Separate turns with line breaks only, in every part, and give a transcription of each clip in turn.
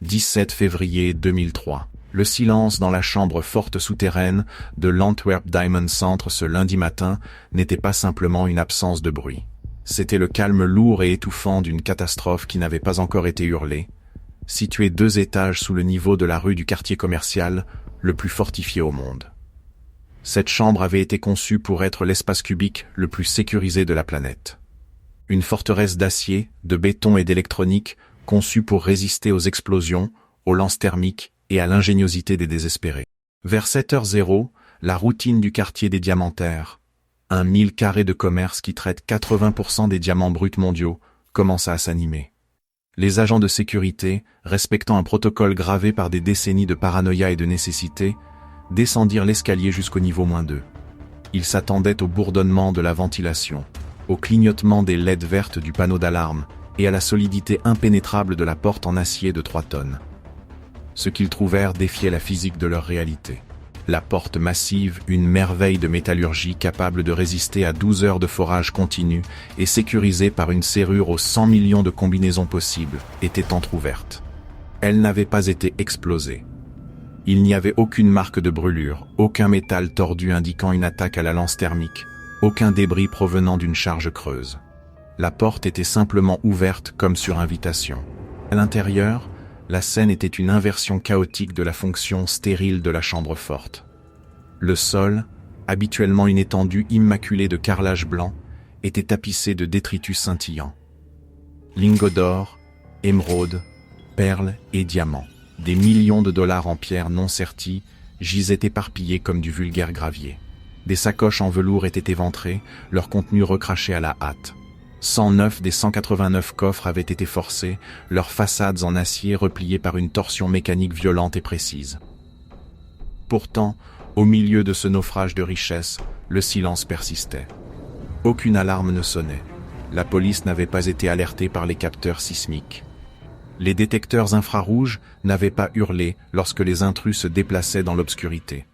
17 février 2003. Le silence dans la chambre forte souterraine de l'Antwerp Diamond Centre ce lundi matin n'était pas simplement une absence de bruit. C'était le calme lourd et étouffant d'une catastrophe qui n'avait pas encore été hurlée, située 2 étages sous le niveau de la rue du quartier commercial, le plus fortifié au monde. Cette chambre avait été conçue pour être l'espace cubique le plus sécurisé de la planète. Une forteresse d'acier, de béton et d'électronique, conçue pour résister aux explosions, aux lances thermiques et à l'ingéniosité des désespérés. Vers 7h00, la routine du quartier des diamantaires, un 1000 carrés de commerce qui traite 80% des diamants bruts mondiaux, commença à s'animer. Les agents de sécurité, respectant un protocole gravé par des décennies de paranoïa et de nécessité, descendirent l'escalier jusqu'au niveau -2. Ils s'attendaient au bourdonnement de la ventilation, au clignotement des LED vertes du panneau d'alarme et à la solidité impénétrable de la porte en acier de 3 tonnes. Ce qu'ils trouvèrent défiait la physique de leur réalité. La porte massive, une merveille de métallurgie capable de résister à 12 heures de forage continu et sécurisée par une serrure aux 100 millions de combinaisons possibles, était entr'ouverte. Elle n'avait pas été explosée. Il n'y avait aucune marque de brûlure, aucun métal tordu indiquant une attaque à la lance thermique, aucun débris provenant d'une charge creuse. La porte était simplement ouverte comme sur invitation. À l'intérieur, la scène était une inversion chaotique de la fonction stérile de la chambre forte. Le sol, habituellement une étendue immaculée de carrelage blanc, était tapissé de détritus scintillants. Lingots d'or, émeraudes, perles et diamants, des millions de dollars en pierres non serties, gisaient éparpillés comme du vulgaire gravier. Des sacoches en velours étaient éventrées, leur contenu recraché à la hâte. 109 des 189 coffres avaient été forcés, leurs façades en acier repliées par une torsion mécanique violente et précise. Pourtant, au milieu de ce naufrage de richesse, le silence persistait. Aucune alarme ne sonnait. La police n'avait pas été alertée par les capteurs sismiques. Les détecteurs infrarouges n'avaient pas hurlé lorsque les intrus se déplaçaient dans l'obscurité.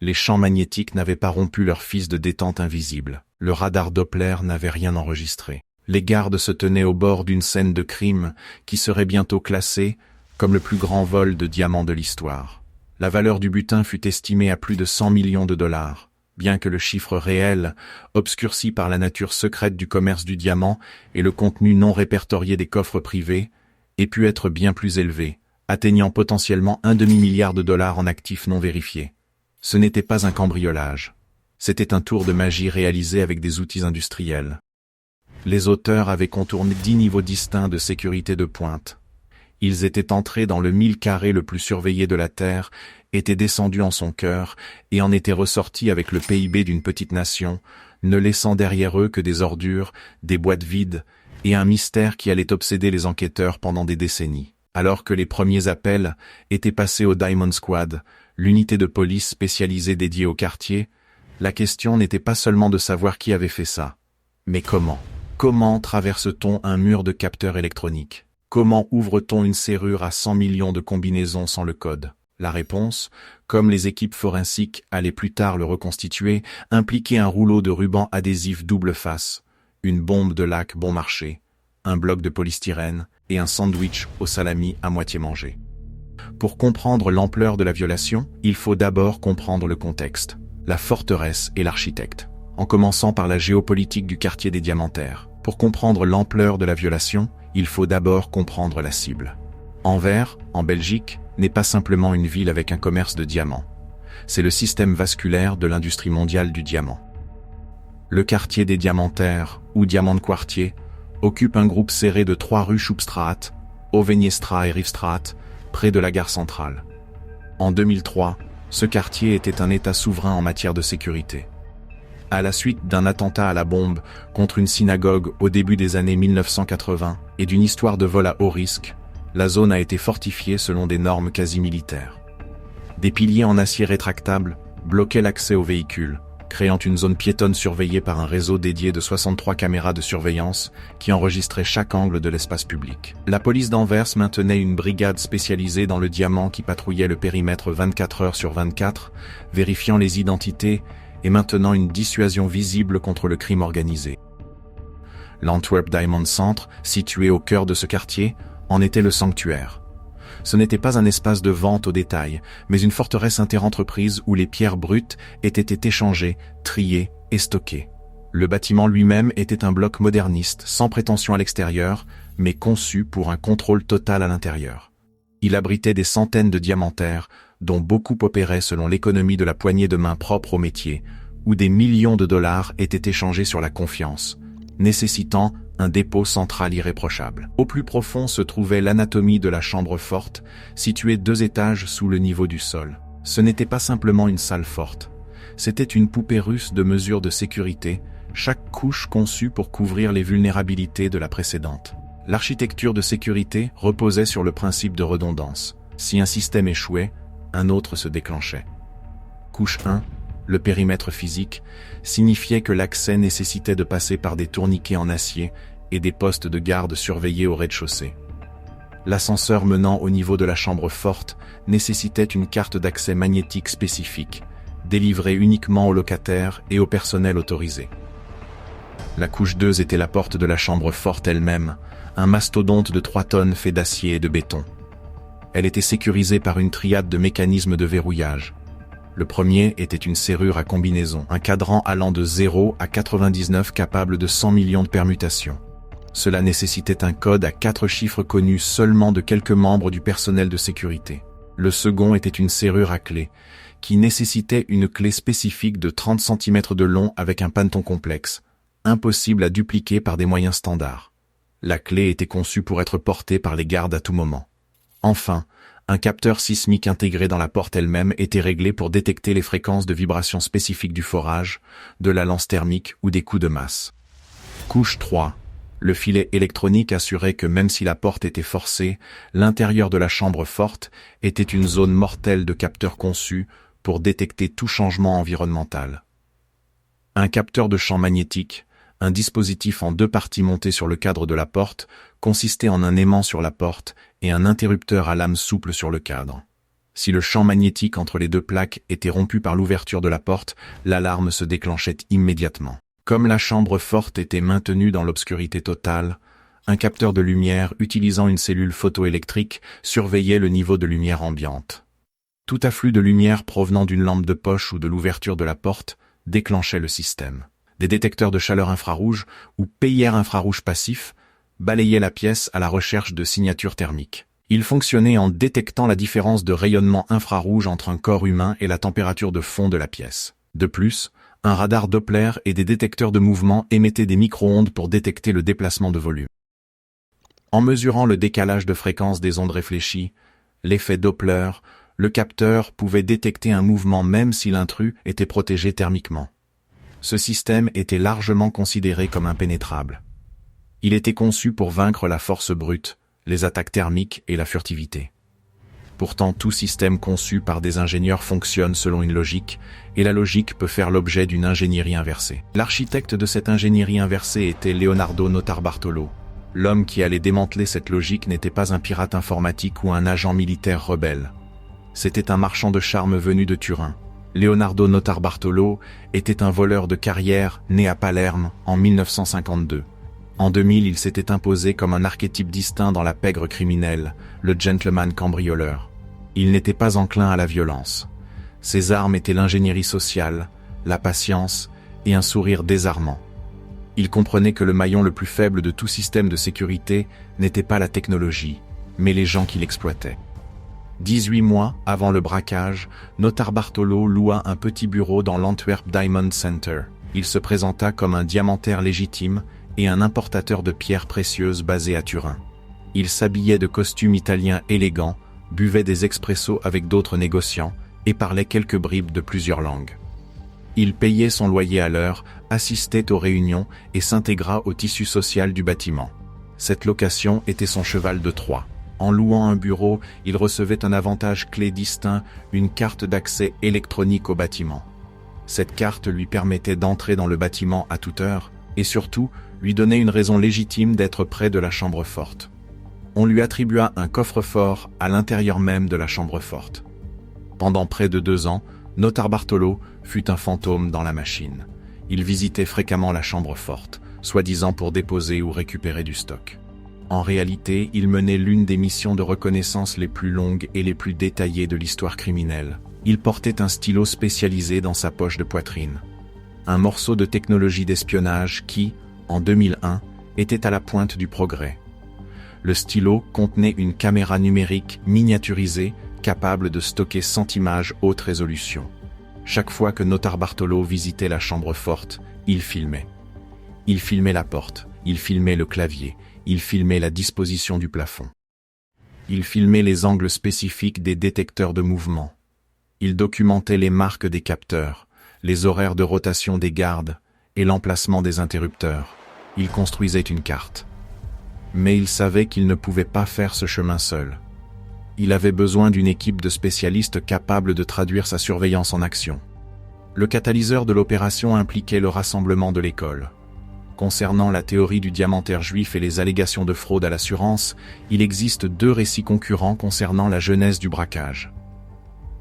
Les champs magnétiques n'avaient pas rompu leur fils de détente invisible. Le radar Doppler n'avait rien enregistré. Les gardes se tenaient au bord d'une scène de crime qui serait bientôt classée comme le plus grand vol de diamants de l'histoire. La valeur du butin fut estimée à plus de 100 millions de dollars, bien que le chiffre réel, obscurci par la nature secrète du commerce du diamant et le contenu non répertorié des coffres privés, ait pu être bien plus élevé, atteignant potentiellement un demi-milliard de dollars en actifs non vérifiés. Ce n'était pas un cambriolage. C'était un tour de magie réalisé avec des outils industriels. Les auteurs avaient contourné 10 niveaux distincts de sécurité de pointe. Ils étaient entrés dans le 1000 carrés le plus surveillé de la Terre, étaient descendus en son cœur et en étaient ressortis avec le PIB d'une petite nation, ne laissant derrière eux que des ordures, des boîtes vides et un mystère qui allait obséder les enquêteurs pendant des décennies. Alors que les premiers appels étaient passés au Diamond Squad, l'unité de police spécialisée dédiée au quartier, la question n'était pas seulement de savoir qui avait fait ça. Mais comment ? Comment traverse-t-on un mur de capteurs électroniques ? Comment ouvre-t-on une serrure à 100 millions de combinaisons sans le code ? La réponse, comme les équipes forensiques allaient plus tard le reconstituer, impliquait un rouleau de ruban adhésif double face, une bombe de lac bon marché, un bloc de polystyrène et un sandwich au salami à moitié mangé. Pour comprendre l'ampleur de la violation, il faut d'abord comprendre le contexte, la forteresse et l'architecte, en commençant par la géopolitique du quartier des diamantaires. Pour comprendre l'ampleur de la violation, il faut d'abord comprendre la cible. Anvers, en Belgique, n'est pas simplement une ville avec un commerce de diamants. C'est le système vasculaire de l'industrie mondiale du diamant. Le quartier des diamantaires, ou Diamantquartier, occupe un groupe serré de 3 rues Schupstraat, Oveniestraat et Rivstraat, près de la gare centrale. En 2003, ce quartier était un État souverain en matière de sécurité. À la suite d'un attentat à la bombe contre une synagogue au début des années 1980 et d'une histoire de vol à haut risque, la zone a été fortifiée selon des normes quasi militaires. Des piliers en acier rétractable bloquaient l'accès aux véhicules, créant une zone piétonne surveillée par un réseau dédié de 63 caméras de surveillance qui enregistraient chaque angle de l'espace public. La police d'Anvers maintenait une brigade spécialisée dans le diamant qui patrouillait le périmètre 24 heures sur 24, vérifiant les identités et maintenant une dissuasion visible contre le crime organisé. L'Antwerp Diamond Centre, situé au cœur de ce quartier, en était le sanctuaire. Ce n'était pas un espace de vente au détail, mais une forteresse interentreprises où les pierres brutes étaient échangées, triées et stockées. Le bâtiment lui-même était un bloc moderniste, sans prétention à l'extérieur, mais conçu pour un contrôle total à l'intérieur. Il abritait des centaines de diamantaires, dont beaucoup opéraient selon l'économie de la poignée de main propre au métier, où des millions de dollars étaient échangés sur la confiance, nécessitant un dépôt central irréprochable. Au plus profond se trouvait l'anatomie de la chambre forte, située 2 étages sous le niveau du sol. Ce n'était pas simplement une salle forte, c'était une poupée russe de mesures de sécurité, chaque couche conçue pour couvrir les vulnérabilités de la précédente. L'architecture de sécurité reposait sur le principe de redondance. Si un système échouait, un autre se déclenchait. Couche 1, le périmètre physique, signifiait que l'accès nécessitait de passer par des tourniquets en acier et des postes de garde surveillés au rez-de-chaussée. L'ascenseur menant au niveau de la chambre forte nécessitait une carte d'accès magnétique spécifique, délivrée uniquement aux locataires et au personnel autorisé. La couche 2 était la porte de la chambre forte elle-même, un mastodonte de 3 tonnes fait d'acier et de béton. Elle était sécurisée par une triade de mécanismes de verrouillage. Le premier était une serrure à combinaison, un cadran allant de 0 à 99 capable de 100 millions de permutations. Cela nécessitait un code à 4 chiffres connu seulement de quelques membres du personnel de sécurité. Le second était une serrure à clé, qui nécessitait une clé spécifique de 30 cm de long avec un panneton complexe, impossible à dupliquer par des moyens standards. La clé était conçue pour être portée par les gardes à tout moment. Enfin, un capteur sismique intégré dans la porte elle-même était réglé pour détecter les fréquences de vibrations spécifiques du forage, de la lance thermique ou des coups de masse. Couche 3. Le filet électronique assurait que même si la porte était forcée, l'intérieur de la chambre forte était une zone mortelle de capteurs conçus pour détecter tout changement environnemental. Un capteur de champ magnétique, un dispositif en 2 parties monté sur le cadre de la porte, consistait en un aimant sur la porte et un interrupteur à lame souple sur le cadre. Si le champ magnétique entre les 2 plaques était rompu par l'ouverture de la porte, l'alarme se déclenchait immédiatement. Comme la chambre forte était maintenue dans l'obscurité totale, un capteur de lumière utilisant une cellule photoélectrique surveillait le niveau de lumière ambiante. Tout afflux de lumière provenant d'une lampe de poche ou de l'ouverture de la porte déclenchait le système. Des détecteurs de chaleur infrarouge ou payeurs infrarouges passifs balayaient la pièce à la recherche de signatures thermiques. Ils fonctionnaient en détectant la différence de rayonnement infrarouge entre un corps humain et la température de fond de la pièce. De plus, un radar Doppler et des détecteurs de mouvement émettaient des micro-ondes pour détecter le déplacement de volume. En mesurant le décalage de fréquence des ondes réfléchies, l'effet Doppler, le capteur pouvait détecter un mouvement même si l'intrus était protégé thermiquement. Ce système était largement considéré comme impénétrable. Il était conçu pour vaincre la force brute, les attaques thermiques et la furtivité. Pourtant, tout système conçu par des ingénieurs fonctionne selon une logique, et la logique peut faire l'objet d'une ingénierie inversée. L'architecte de cette ingénierie inversée était Leonardo Notarbartolo. L'homme qui allait démanteler cette logique n'était pas un pirate informatique ou un agent militaire rebelle. C'était un marchand de charme venu de Turin. Leonardo Notarbartolo était un voleur de carrière né à Palerme en 1952. En 2000, il s'était imposé comme un archétype distinct dans la pègre criminelle, le gentleman cambrioleur. Il n'était pas enclin à la violence. Ses armes étaient l'ingénierie sociale, la patience et un sourire désarmant. Il comprenait que le maillon le plus faible de tout système de sécurité n'était pas la technologie, mais les gens qui l'exploitaient. 18 mois avant le braquage, Notarbartolo loua un petit bureau dans l'Antwerp Diamond Center. Il se présenta comme un diamantaire légitime et un importateur de pierres précieuses basé à Turin. Il s'habillait de costumes italiens élégants, buvait des expressos avec d'autres négociants et parlait quelques bribes de plusieurs langues. Il payait son loyer à l'heure, assistait aux réunions et s'intégra au tissu social du bâtiment. Cette location était son cheval de Troie. En louant un bureau, il recevait un avantage clé distinct, une carte d'accès électronique au bâtiment. Cette carte lui permettait d'entrer dans le bâtiment à toute heure et surtout lui donnait une raison légitime d'être près de la chambre forte. On lui attribua un coffre-fort à l'intérieur même de la chambre forte. Pendant près de 2 ans, Notarbartolo fut un fantôme dans la machine. Il visitait fréquemment la chambre forte, soi-disant pour déposer ou récupérer du stock. En réalité, il menait l'une des missions de reconnaissance les plus longues et les plus détaillées de l'histoire criminelle. Il portait un stylo spécialisé dans sa poche de poitrine. Un morceau de technologie d'espionnage qui, en 2001, était à la pointe du progrès. Le stylo contenait une caméra numérique miniaturisée capable de stocker 100 images haute résolution. Chaque fois que Notarbartolo visitait la chambre forte, il filmait. Il filmait la porte, il filmait le clavier, il filmait la disposition du plafond. Il filmait les angles spécifiques des détecteurs de mouvement. Il documentait les marques des capteurs, les horaires de rotation des gardes et l'emplacement des interrupteurs. Il construisait une carte. Mais il savait qu'il ne pouvait pas faire ce chemin seul. Il avait besoin d'une équipe de spécialistes capables de traduire sa surveillance en action. Le catalyseur de l'opération impliquait le rassemblement de l'école. Concernant la théorie du diamantaire juif et les allégations de fraude à l'assurance, il existe 2 récits concurrents concernant la genèse du braquage.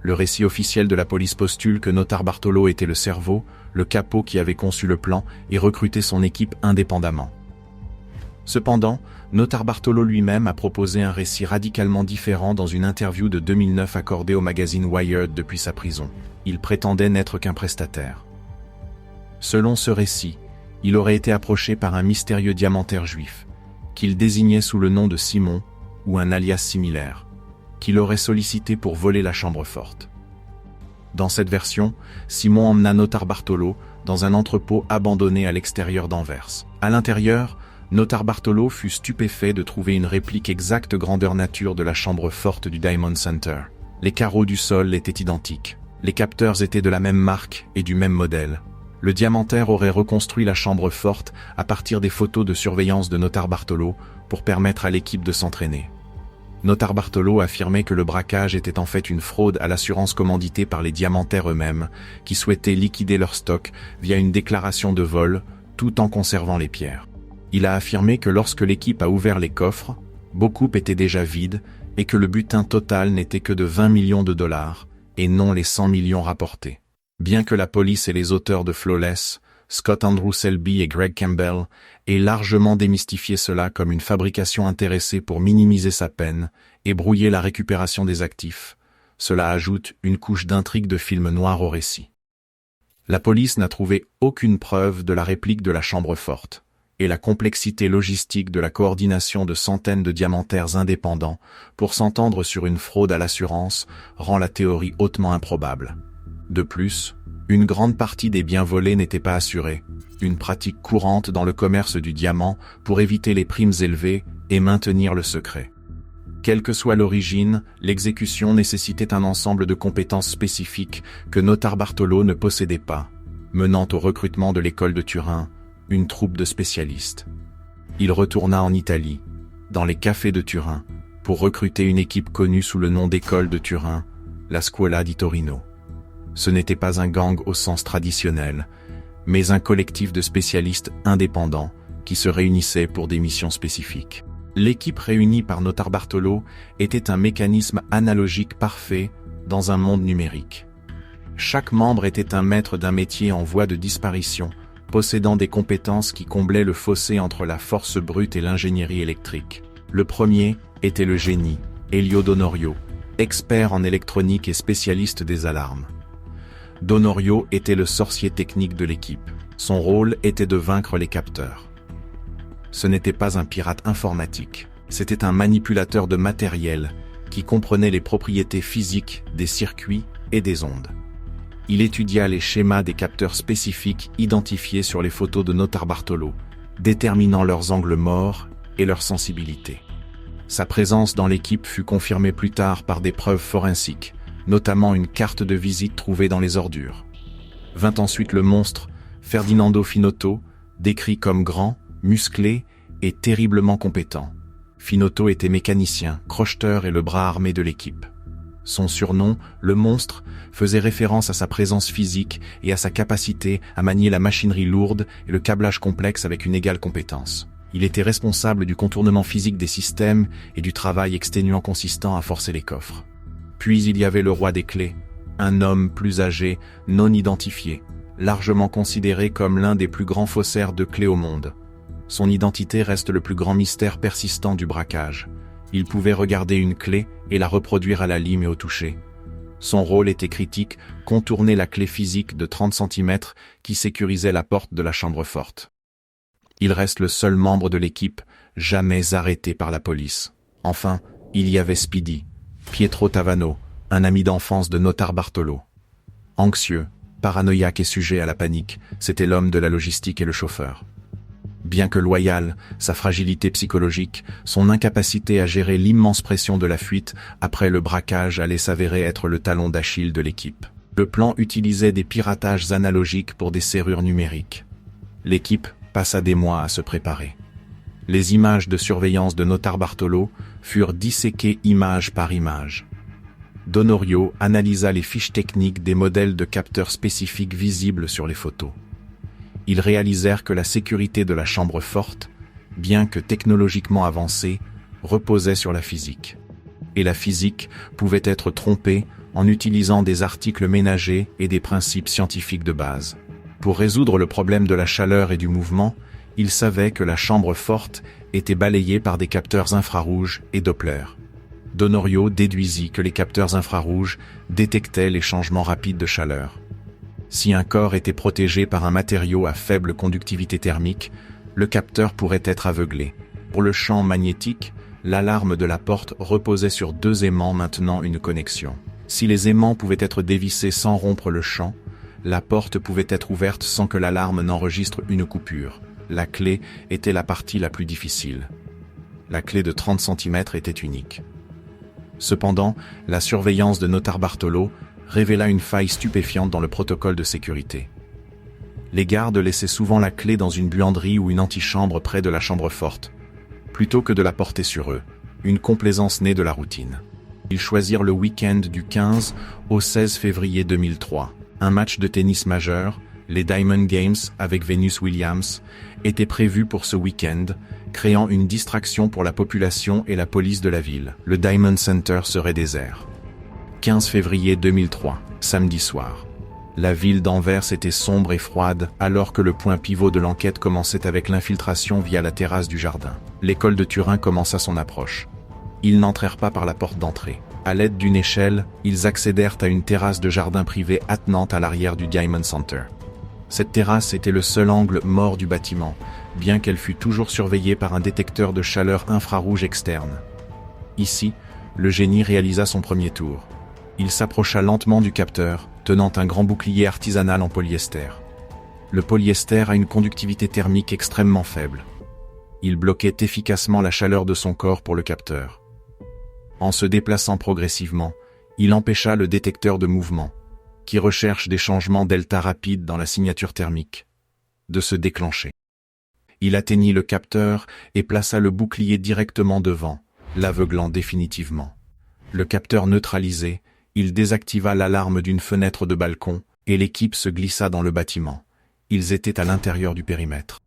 Le récit officiel de la police postule que Notarbartolo était le cerveau, le capot qui avait conçu le plan et recruté son équipe indépendamment. Cependant, Notarbartolo lui-même a proposé un récit radicalement différent dans une interview de 2009 accordée au magazine Wired depuis sa prison. Il prétendait n'être qu'un prestataire. Selon ce récit, il aurait été approché par un mystérieux diamantaire juif, qu'il désignait sous le nom de Simon ou un alias similaire, qu'il aurait sollicité pour voler la chambre forte. Dans cette version, Simon emmena Notarbartolo dans un entrepôt abandonné à l'extérieur d'Anvers. À l'intérieur, Notarbartolo fut stupéfait de trouver une réplique exacte grandeur nature de la chambre forte du Diamond Center. Les carreaux du sol étaient identiques. Les capteurs étaient de la même marque et du même modèle. Le diamantaire aurait reconstruit la chambre forte à partir des photos de surveillance de Notarbartolo pour permettre à l'équipe de s'entraîner. Notarbartolo affirmait que le braquage était en fait une fraude à l'assurance commanditée par les diamantaires eux-mêmes, qui souhaitaient liquider leur stock via une déclaration de vol, tout en conservant les pierres. Il a affirmé que lorsque l'équipe a ouvert les coffres, beaucoup étaient déjà vides et que le butin total n'était que de 20 millions de dollars et non les 100 millions rapportés. Bien que la police et les auteurs de Flawless, Scott Andrew Selby et Greg Campbell, aient largement démystifié cela comme une fabrication intéressée pour minimiser sa peine et brouiller la récupération des actifs, cela ajoute une couche d'intrigue de film noir au récit. La police n'a trouvé aucune preuve de la réplique de la chambre forte, et la complexité logistique de la coordination de centaines de diamantaires indépendants pour s'entendre sur une fraude à l'assurance rend la théorie hautement improbable. De plus, une grande partie des biens volés n'était pas assurée, une pratique courante dans le commerce du diamant pour éviter les primes élevées et maintenir le secret. Quelle que soit l'origine, l'exécution nécessitait un ensemble de compétences spécifiques que Notarbartolo ne possédait pas, menant au recrutement de l'école de Turin, une troupe de spécialistes. Il retourna en Italie, dans les cafés de Turin, pour recruter une équipe connue sous le nom d'école de Turin, la Scuola di Torino. Ce n'était pas un gang au sens traditionnel, mais un collectif de spécialistes indépendants qui se réunissaient pour des missions spécifiques. L'équipe réunie par Notarbartolo était un mécanisme analogique parfait dans un monde numérique. Chaque membre était un maître d'un métier en voie de disparition, possédant des compétences qui comblaient le fossé entre la force brute et l'ingénierie électrique. Le premier était le génie, Elio Donorio, expert en électronique et spécialiste des alarmes. Donorio était le sorcier technique de l'équipe. Son rôle était de vaincre les capteurs. Ce n'était pas un pirate informatique, c'était un manipulateur de matériel qui comprenait les propriétés physiques des circuits et des ondes. Il étudia les schémas des capteurs spécifiques identifiés sur les photos de Notarbartolo, déterminant leurs angles morts et leur sensibilité. Sa présence dans l'équipe fut confirmée plus tard par des preuves forensiques, notamment une carte de visite trouvée dans les ordures. Vint ensuite le monstre, Ferdinando Finotto, décrit comme grand, musclé et terriblement compétent. Finotto était mécanicien, crocheteur et le bras armé de l'équipe. Son surnom, le monstre, faisait référence à sa présence physique et à sa capacité à manier la machinerie lourde et le câblage complexe avec une égale compétence. Il était responsable du contournement physique des systèmes et du travail exténuant consistant à forcer les coffres. Puis il y avait le roi des clés, un homme plus âgé, non identifié, largement considéré comme l'un des plus grands faussaires de clés au monde. Son identité reste le plus grand mystère persistant du braquage. Il pouvait regarder une clé et la reproduire à la lime et au toucher. Son rôle était critique, contourner la clé physique de 30 cm qui sécurisait la porte de la chambre forte. Il reste le seul membre de l'équipe, jamais arrêté par la police. Enfin, il y avait Speedy, Pietro Tavano, un ami d'enfance de Notarbartolo. Anxieux, paranoïaque et sujet à la panique, c'était l'homme de la logistique et le chauffeur. Bien que loyal, sa fragilité psychologique, son incapacité à gérer l'immense pression de la fuite après le braquage allait s'avérer être le talon d'Achille de l'équipe. Le plan utilisait des piratages analogiques pour des serrures numériques. L'équipe passa des mois à se préparer. Les images de surveillance de Notarbartolo furent disséquées image par image. D'Onorio analysa les fiches techniques des modèles de capteurs spécifiques visibles sur les photos. Ils réalisèrent que la sécurité de la chambre forte, bien que technologiquement avancée, reposait sur la physique. Et la physique pouvait être trompée en utilisant des articles ménagers et des principes scientifiques de base. Pour résoudre le problème de la chaleur et du mouvement, ils savaient que la chambre forte était balayée par des capteurs infrarouges et Doppler. D'Onorio déduisit que les capteurs infrarouges détectaient les changements rapides de chaleur. Si un corps était protégé par un matériau à faible conductivité thermique, le capteur pourrait être aveuglé. Pour le champ magnétique, l'alarme de la porte reposait sur 2 aimants maintenant une connexion. Si les aimants pouvaient être dévissés sans rompre le champ, la porte pouvait être ouverte sans que l'alarme n'enregistre une coupure. La clé était la partie la plus difficile. La clé de 30 cm était unique. Cependant, la surveillance de Notarbartolo révéla une faille stupéfiante dans le protocole de sécurité. Les gardes laissaient souvent la clé dans une buanderie ou une antichambre près de la chambre forte, plutôt que de la porter sur eux, une complaisance née de la routine. Ils choisirent le week-end du 15 au 16 février 2003. Un match de tennis majeur, les Diamond Games avec Venus Williams, était prévu pour ce week-end, créant une distraction pour la population et la police de la ville. Le Diamond Center serait désert. 15 février 2003, samedi soir. La ville d'Anvers était sombre et froide alors que le point pivot de l'enquête commençait avec l'infiltration via la terrasse du jardin. L'école de Turin commença son approche. Ils n'entrèrent pas par la porte d'entrée. À l'aide d'une échelle, ils accédèrent à une terrasse de jardin privé attenante à l'arrière du Diamond Center. Cette terrasse était le seul angle mort du bâtiment, bien qu'elle fût toujours surveillée par un détecteur de chaleur infrarouge externe. Ici, le génie réalisa son premier tour. Il s'approcha lentement du capteur, tenant un grand bouclier artisanal en polyester. Le polyester a une conductivité thermique extrêmement faible. Il bloquait efficacement la chaleur de son corps pour le capteur. En se déplaçant progressivement, il empêcha le détecteur de mouvement, qui recherche des changements delta rapides dans la signature thermique, de se déclencher. Il atteignit le capteur et plaça le bouclier directement devant, l'aveuglant définitivement. Le capteur neutralisé, il désactiva l'alarme d'une fenêtre de balcon et l'équipe se glissa dans le bâtiment. Ils étaient à l'intérieur du périmètre.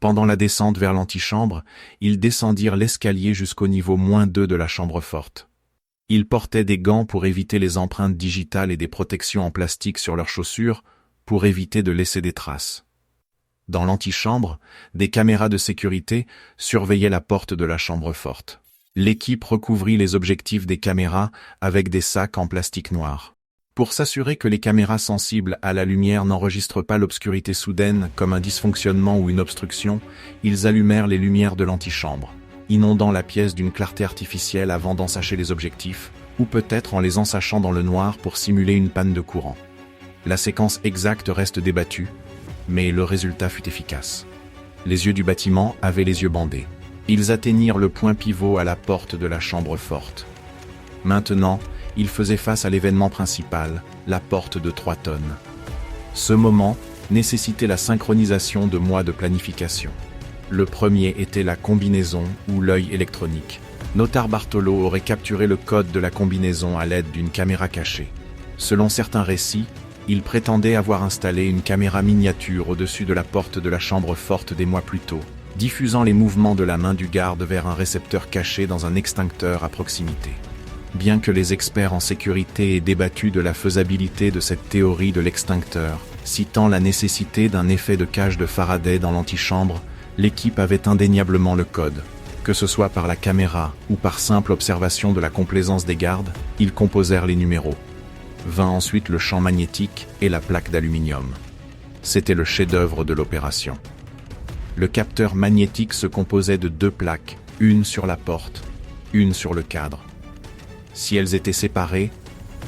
Pendant la descente vers l'antichambre, ils descendirent l'escalier jusqu'au niveau -2 de la chambre forte. Ils portaient des gants pour éviter les empreintes digitales et des protections en plastique sur leurs chaussures pour éviter de laisser des traces. Dans l'antichambre, des caméras de sécurité surveillaient la porte de la chambre forte. L'équipe recouvrit les objectifs des caméras avec des sacs en plastique noir. Pour s'assurer que les caméras sensibles à la lumière n'enregistrent pas l'obscurité soudaine comme un dysfonctionnement ou une obstruction, ils allumèrent les lumières de l'antichambre, inondant la pièce d'une clarté artificielle avant d'ensacher les objectifs, ou peut-être en les ensachant dans le noir pour simuler une panne de courant. La séquence exacte reste débattue, mais le résultat fut efficace. Les yeux du bâtiment avaient les yeux bandés. Ils atteignirent le point pivot à la porte de la chambre forte. Maintenant, ils faisaient face à l'événement principal, la porte de 3 tonnes. Ce moment nécessitait la synchronisation de mois de planification. Le premier était la combinaison ou l'œil électronique. Notarbartolo aurait capturé le code de la combinaison à l'aide d'une caméra cachée. Selon certains récits, il prétendait avoir installé une caméra miniature au-dessus de la porte de la chambre forte des mois plus tôt, diffusant les mouvements de la main du garde vers un récepteur caché dans un extincteur à proximité. Bien que les experts en sécurité aient débattu de la faisabilité de cette théorie de l'extincteur, citant la nécessité d'un effet de cage de Faraday dans l'antichambre, L'équipe avait indéniablement le code. Que ce soit par la caméra ou par simple observation de la complaisance des gardes, ils composèrent les numéros. Vint ensuite le champ magnétique et la plaque d'aluminium. C'était le chef-d'œuvre de l'opération. Le capteur magnétique se composait de 2 plaques, une sur la porte, une sur le cadre. Si elles étaient séparées,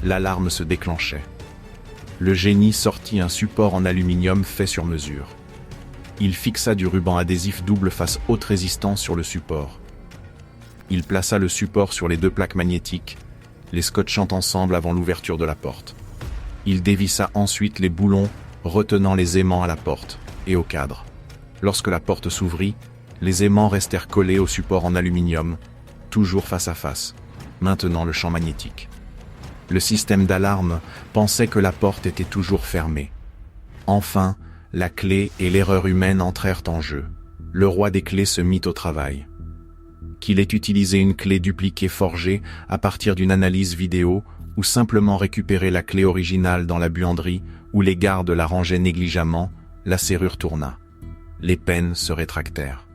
l'alarme se déclenchait. Le génie sortit un support en aluminium fait sur mesure. Il fixa du ruban adhésif double face haute résistance sur le support. Il plaça le support sur les 2 plaques magnétiques, les scotchant ensemble avant l'ouverture de la porte. Il dévissa ensuite les boulons retenant les aimants à la porte et au cadre. Lorsque la porte s'ouvrit, les aimants restèrent collés au support en aluminium, toujours face à face, maintenant le champ magnétique. Le système d'alarme pensait que la porte était toujours fermée. Enfin, la clé et l'erreur humaine entrèrent en jeu. Le roi des clés se mit au travail. Qu'il ait utilisé une clé dupliquée forgée à partir d'une analyse vidéo ou simplement récupéré la clé originale dans la buanderie où les gardes la rangeaient négligemment, la serrure tourna. Les pennes se rétractèrent.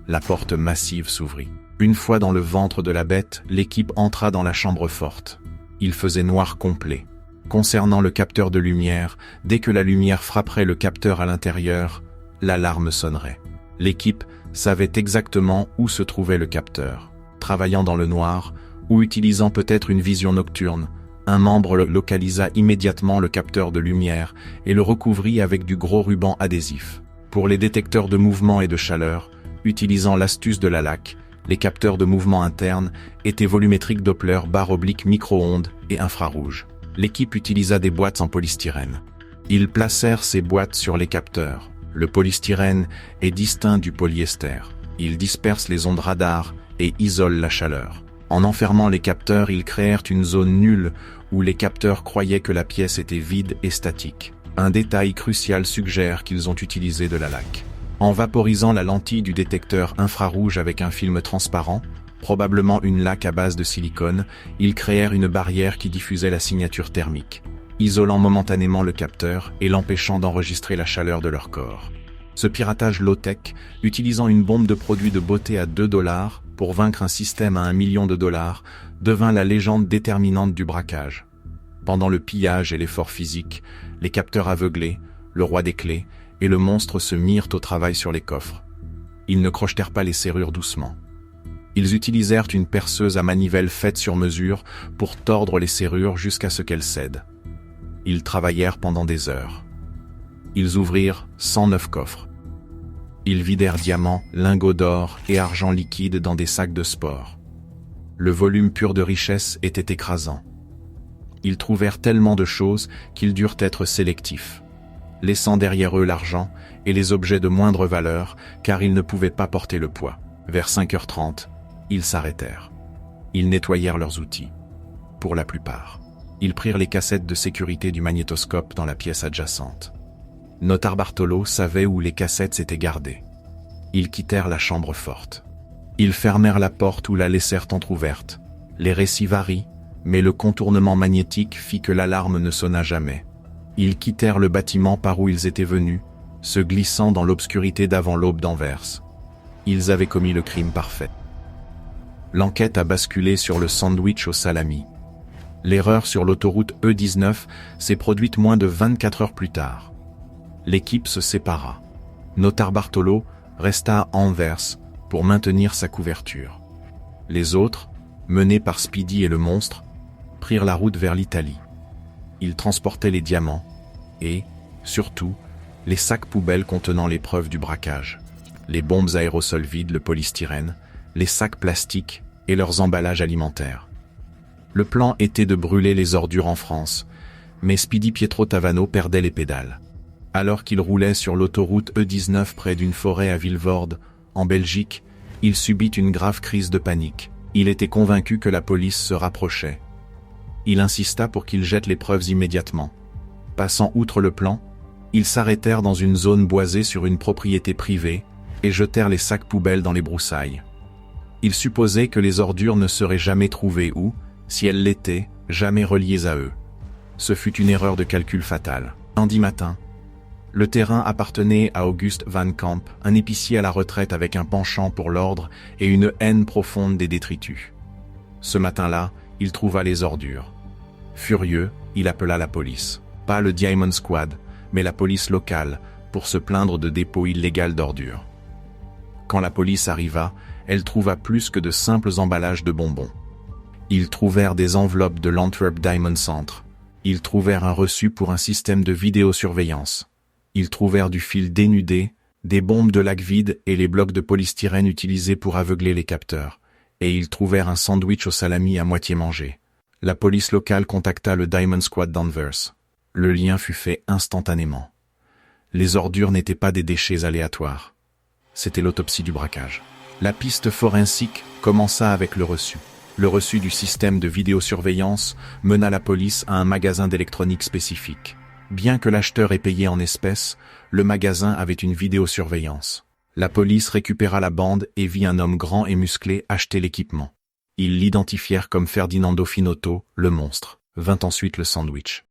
La porte massive s'ouvrit. Une fois dans le ventre de la bête, l'équipe entra dans la chambre forte. Il faisait noir complet. Concernant le capteur de lumière, dès que la lumière frapperait le capteur à l'intérieur, l'alarme sonnerait. L'équipe savait exactement où se trouvait le capteur. Travaillant dans le noir, ou utilisant peut-être une vision nocturne, un membre localisa immédiatement le capteur de lumière et le recouvrit avec du gros ruban adhésif. Pour les détecteurs de mouvement et de chaleur, utilisant l'astuce de la LAC, les capteurs de mouvement interne étaient volumétriques Doppler / micro-ondes et infrarouges. L'équipe utilisa des boîtes en polystyrène. Ils placèrent ces boîtes sur les capteurs. Le polystyrène est distinct du polyester. Il disperse les ondes radar et isole la chaleur. En enfermant les capteurs, ils créèrent une zone nulle où les capteurs croyaient que la pièce était vide et statique. Un détail crucial suggère qu'ils ont utilisé de la laque. En vaporisant la lentille du détecteur infrarouge avec un film transparent, probablement une laque à base de silicone, ils créèrent une barrière qui diffusait la signature thermique, isolant momentanément le capteur et l'empêchant d'enregistrer la chaleur de leur corps. Ce piratage low-tech, utilisant une bombe de produits de beauté à $2 pour vaincre un système à $1 million, devint la légende déterminante du braquage. Pendant le pillage et l'effort physique, les capteurs aveuglés, le roi des clés et le monstre se mirent au travail sur les coffres. Ils ne crochetèrent pas les serrures doucement. Ils utilisèrent une perceuse à manivelle faite sur mesure pour tordre les serrures jusqu'à ce qu'elles cèdent. Ils travaillèrent pendant des heures. Ils ouvrirent 109 coffres. Ils vidèrent diamants, lingots d'or et argent liquide dans des sacs de sport. Le volume pur de richesse était écrasant. Ils trouvèrent tellement de choses qu'ils durent être sélectifs, laissant derrière eux l'argent et les objets de moindre valeur, car ils ne pouvaient pas porter le poids. Vers 5h30, ils s'arrêtèrent. Ils nettoyèrent leurs outils. Pour la plupart, ils prirent les cassettes de sécurité du magnétoscope dans la pièce adjacente. Notar Bartolo savait où les cassettes s'étaient gardées. Ils quittèrent la chambre forte. Ils fermèrent la porte ou la laissèrent entr'ouverte. Les récits varient, mais le contournement magnétique fit que l'alarme ne sonna jamais. Ils quittèrent le bâtiment par où ils étaient venus, se glissant dans l'obscurité d'avant l'aube d'Anvers. Ils avaient commis le crime parfait. L'enquête a basculé sur le sandwich au salami. L'erreur sur l'autoroute E19 s'est produite moins de 24 heures plus tard. L'équipe se sépara. Notar Bartolo resta à Anvers pour maintenir sa couverture. Les autres, menés par Speedy et le monstre, prirent la route vers l'Italie. Ils transportaient les diamants et, surtout, les sacs poubelles contenant les preuves du braquage, les bombes aérosols vides, le polystyrène, les sacs plastiques et leurs emballages alimentaires. Le plan était de brûler les ordures en France, mais Speedy Pietro Tavano perdait les pédales. Alors qu'il roulait sur l'autoroute E19 près d'une forêt à Vilvoorde, en Belgique, il subit une grave crise de panique. Il était convaincu que la police se rapprochait. Il insista pour qu'ils jettent les preuves immédiatement. Passant outre le plan, ils s'arrêtèrent dans une zone boisée sur une propriété privée et jetèrent les sacs poubelles dans les broussailles. Ils supposaient que les ordures ne seraient jamais trouvées ou, si elles l'étaient, jamais reliées à eux. Ce fut une erreur de calcul fatale. Lundi matin, Le terrain appartenait à Auguste Van Camp, un épicier à la retraite avec un penchant pour l'ordre et une haine profonde des détritus. Ce matin-là, il trouva les ordures. Furieux, il appela la police. Pas le Diamond Squad, mais la police locale, pour se plaindre de dépôt illégal d'ordures. Quand la police arriva, elle trouva plus que de simples emballages de bonbons. Ils trouvèrent des enveloppes de l'Antwerp Diamond Centre. Ils trouvèrent un reçu pour un système de vidéosurveillance. Ils trouvèrent du fil dénudé, des bombes de lac vide et les blocs de polystyrène utilisés pour aveugler les capteurs. Et ils trouvèrent un sandwich au salami à moitié mangé. La police locale contacta le Diamond Squad d'Anvers. Le lien fut fait instantanément. Les ordures n'étaient pas des déchets aléatoires. C'était l'autopsie du braquage. La piste forensique commença avec le reçu. Le reçu du système de vidéosurveillance mena la police à un magasin d'électronique spécifique. Bien que l'acheteur ait payé en espèces, le magasin avait une vidéosurveillance. La police récupéra la bande et vit un homme grand et musclé acheter l'équipement. Ils l'identifièrent comme Ferdinando Finotto, le monstre. Vint ensuite le sandwich.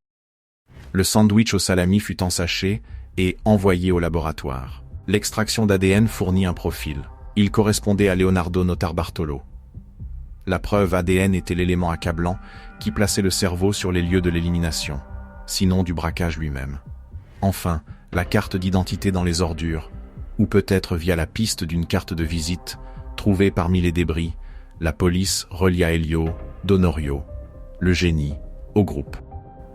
Le sandwich au salami fut ensaché et envoyé au laboratoire. L'extraction d'ADN fournit un profil. Il correspondait à Leonardo Notarbartolo. La preuve ADN était l'élément accablant qui plaçait le cerveau sur les lieux de l'élimination, sinon du braquage lui-même. Enfin, la carte d'identité dans les ordures, ou peut-être via la piste d'une carte de visite, trouvée parmi les débris, la police relia Elio, Donorio, le génie, au groupe.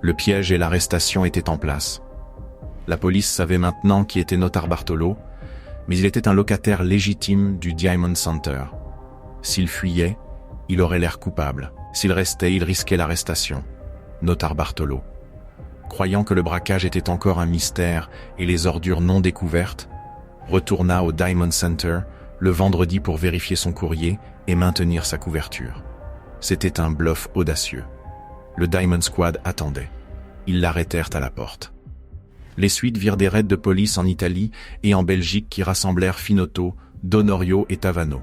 Le piège et l'arrestation étaient en place. La police savait maintenant qui était Notarbartolo, mais il était un locataire légitime du Diamond Center. S'il fuyait, il aurait l'air coupable. S'il restait, il risquait l'arrestation. Notarbartolo. Croyant que le braquage était encore un mystère et les ordures non découvertes, retourna au Diamond Center le vendredi pour vérifier son courrier et maintenir sa couverture. C'était un bluff audacieux. Le Diamond Squad attendait. Ils l'arrêtèrent à la porte. Les suites virent des raids de police en Italie et en Belgique qui rassemblèrent Finotto, Donorio et Tavano.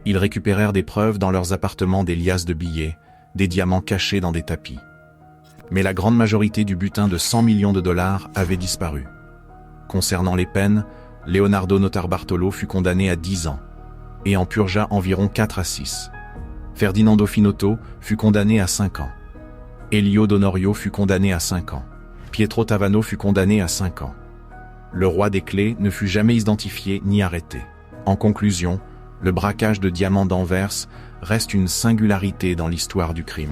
Ils récupérèrent des preuves dans leurs appartements, des liasses de billets, des diamants cachés dans des tapis. Mais la grande majorité du butin de 100 millions de dollars avait disparu. Concernant les peines, Leonardo Notarbartolo fut condamné à 10 ans et en purgea environ 4 à 6. Ferdinando Finotto fut condamné à 5 ans. Elio Donorio fut condamné à 5 ans. Pietro Tavano fut condamné à 5 ans. Le roi des clés ne fut jamais identifié ni arrêté. En conclusion, le braquage de diamants d'Anvers reste une singularité dans l'histoire du crime.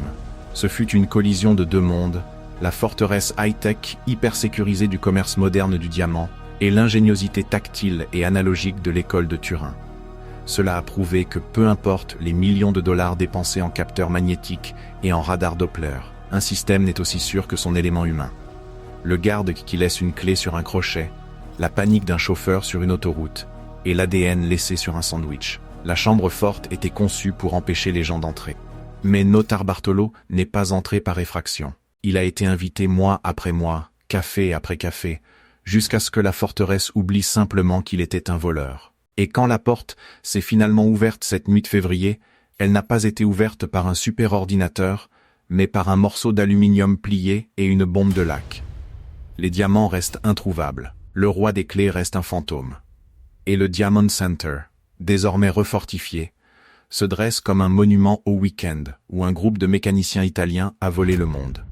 Ce fut une collision de deux mondes, la forteresse high-tech hyper sécurisée du commerce moderne du diamant et l'ingéniosité tactile et analogique de l'école de Turin. Cela a prouvé que peu importe les millions de dollars dépensés en capteurs magnétiques et en radars Doppler, un système n'est aussi sûr que son élément humain. Le garde qui laisse une clé sur un crochet, la panique d'un chauffeur sur une autoroute et l'ADN laissé sur un sandwich. La chambre forte était conçue pour empêcher les gens d'entrer. Mais Notarbartolo n'est pas entré par effraction. Il a été invité mois après mois, café après café, jusqu'à ce que la forteresse oublie simplement qu'il était un voleur. Et quand la porte s'est finalement ouverte cette nuit de février, elle n'a pas été ouverte par un super ordinateur, mais par un morceau d'aluminium plié et une bombe de lac. Les diamants restent introuvables. Le roi des clés reste un fantôme. Et le Diamond Center, désormais refortifié, se dresse comme un monument au week-end où un groupe de mécaniciens italiens a volé le monde.